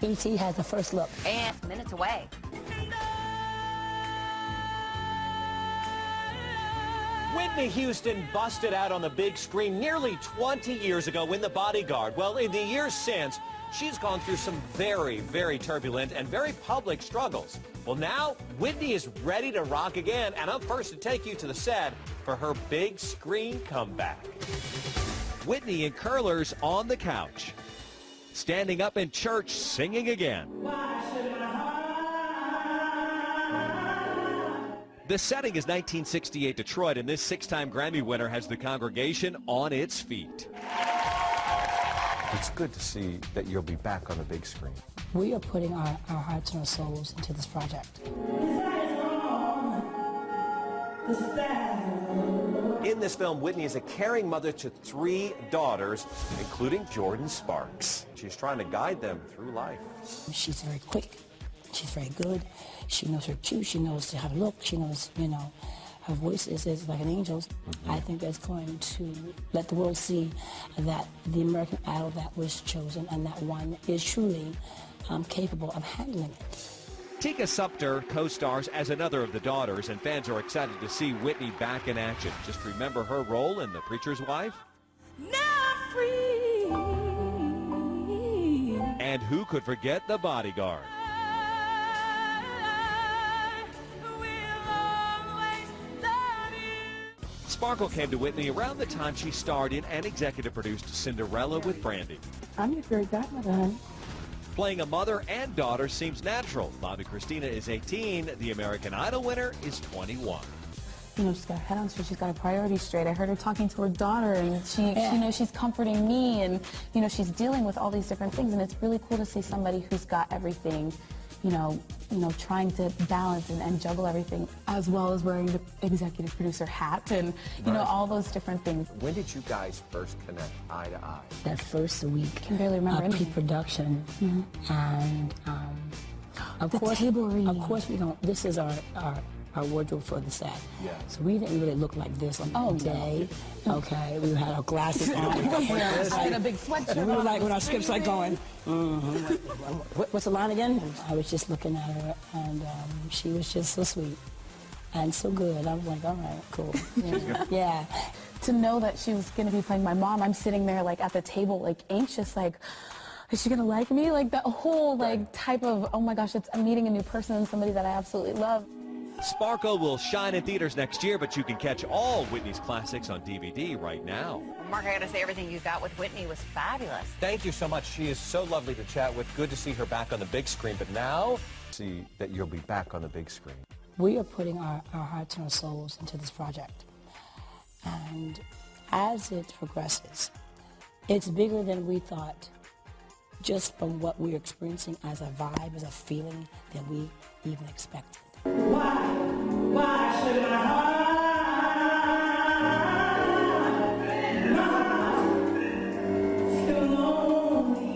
E.T. has the first look. And minutes away. Whitney Houston busted out on the big screen nearly 20 years ago in The Bodyguard. Well, in the years since, she's gone through some very, very turbulent and very public struggles. Well, now Whitney is ready to rock again, and I'm first to take you to the set for her big screen comeback. Whitney in curlers on the couch, standing up in church singing again. The setting is 1968 Detroit, and this six-time Grammy winner has the congregation on its feet. It's good to see that you'll be back on the big screen. We are putting our hearts and our souls into this project. In this film, Whitney is a caring mother to 3 daughters, including Jordan Sparks. She's trying to guide them through life. She's very quick. She's very good. She knows her cues. She knows how to look. She knows, you know, her voice is like an angel's. I think that's going to let the world see that the American Idol that was chosen and that one is truly capable of handling it. Tika Sumpter co-stars as another of the daughters, and fans are excited to see Whitney back in action. Just remember her role in The Preacher's Wife. Now free. And who could forget The Bodyguard? Sparkle came to Whitney around the time she starred in and executive produced Cinderella with Brandy. I'm your fairy godmother, honey. Playing a mother and daughter seems natural. Bobby Christina is 18. The American Idol winner is 21. You know, she's got her head on straight, she's got her priorities straight. I heard her talking to her daughter, and she you know, she's comforting me, and, you know, she's dealing with all these different things, and it's really cool to see somebody who's got everything, you know, trying to balance and juggle everything, as well as wearing the executive producer hat and, you know, all those different things. When did you guys first connect eye to eye? That first week I can barely remember of anything. pre-production, and of course we don't. This is our wardrobe for the set. Yeah. So we didn't really look like this on that day. No. Okay, we had our glasses on. I had a big sweatshirt. We were like with our scripts like going, what's the line again? I was just looking at her, and she was just so sweet and so good. I was like, all right, cool. Yeah. To know that she was going to be playing my mom, I'm sitting there like at the table, like anxious, like, is she going to like me? Like that whole like type of, oh my gosh, I'm meeting a new person and somebody that I absolutely love. Sparkle will shine in theaters next year, but you can catch all Whitney's classics on DVD right now. Well, Mark, I gotta say, everything you got with Whitney was fabulous. Thank you so much. She is so lovely to chat with. Good to see her back on the big screen, but now See that you'll be back on the big screen. We are putting our hearts and our souls into this project. And as it progresses, it's bigger than we thought, just from what we're experiencing as a vibe, as a feeling, than we even expected. Why should my heart feel lonely?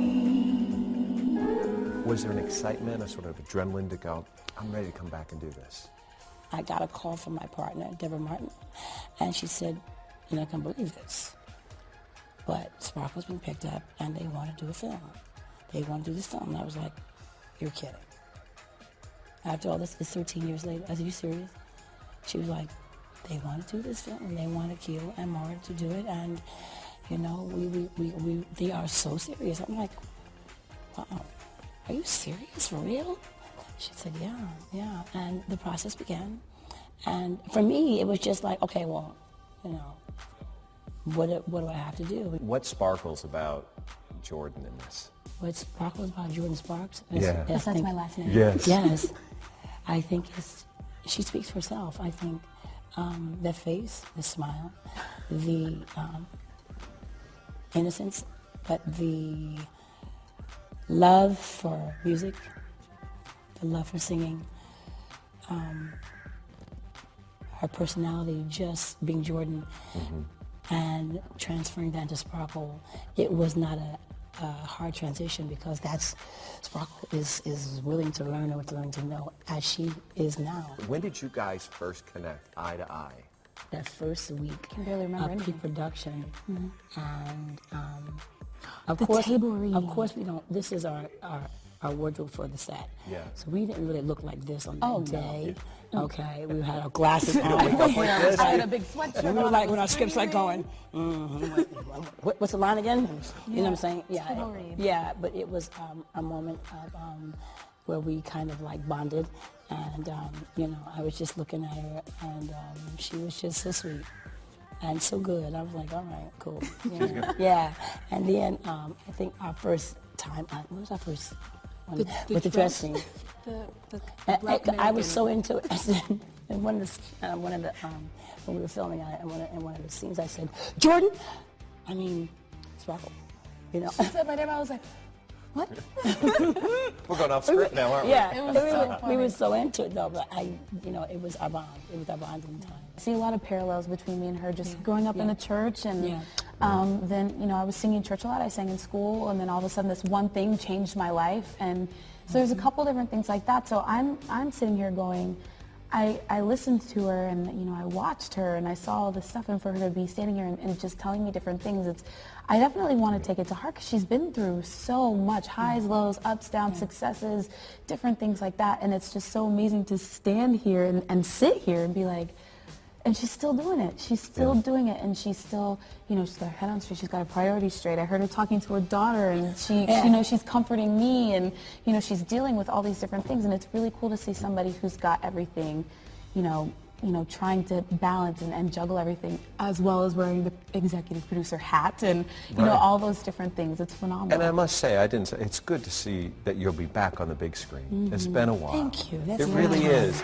Was there an excitement, a sort of adrenaline to go, I'm ready to come back and do this? I got a call from my partner, Deborah Martin, and she said, you're not going to believe this, but Sparkle's been picked up and they want to do a film. They want to do this film. And I was like, you're kidding. After all this, it's 13 years later. I said, are you serious? She was like, they want to do this film, and they want to kill and Mara to do it, and, you know, they are so serious. I'm like, wow, are you serious, for real? She said, yeah, and the process began. And for me, it was just like, okay, well, you know, what do I have to do? What sparkles about Jordan in this? What sparkles about Jordan Sparks? Yeah. Yes, that's my last name. Yes. Yes. I think she speaks for herself. I think the face, the smile, the innocence, but the love for music, the love for singing, her personality, just being Jordan, and transferring that to Sparkle, it was not a hard transition, because Sparkle is willing to learn what to learn to know, as she is now. When did you guys first connect eye to eye? That first week I can barely remember of anything. pre-production, and of The course table read. we don't. This is our our wardrobe for the set. Yeah. So we didn't really look like this on that Oh, no. day. Okay, we had our glasses on. I had a big sweatshirt We were on, like, it when our was scripts like freezing. going, what's the line again? You know what I'm saying? Yeah, table read. yeah. But it was a moment of where we kind of like bonded, and you know, I was just looking at her, and she was just so sweet and so good. I was like, all right, cool. Yeah, yeah. And then I think our first time, what was our first one? With the dress scene. I was so into it. In one of the when we were filming in one of the scenes, I said, Jordan, I mean, Sparkle, you know. She said my name, I was like, what? We're going off script now, aren't we? Yeah, It was so we were funny. so into it though, but you know, it was our bond. It was our bonding time. I see a lot of parallels between me and her, just growing up in the church, and Yeah. then, you know, I was singing church a lot. I sang in school, and then all of a sudden this one thing changed my life, and so there's a couple different things like that. So I'm sitting here going, I listened to her, and you know, I watched her, and I saw all this stuff, and for her to be standing here and just telling me different things, I definitely want to take it to heart, because she's been through so much, highs, lows, ups, downs, successes, different things like that, and it's just so amazing to stand here and sit here and be like, and she's still doing it. She's still doing it, and she's still, you know, she's got her head on straight. She's got her priorities straight. I heard her talking to her daughter, and she, you know, she's comforting me, and you know, she's dealing with all these different things, and it's really cool to see somebody who's got everything, you know, trying to balance and juggle everything, as well as wearing the executive producer hat, and you know, all those different things. It's phenomenal. And I must say, it's good to see that you'll be back on the big screen. It's been a while. Thank you. That's It really very is.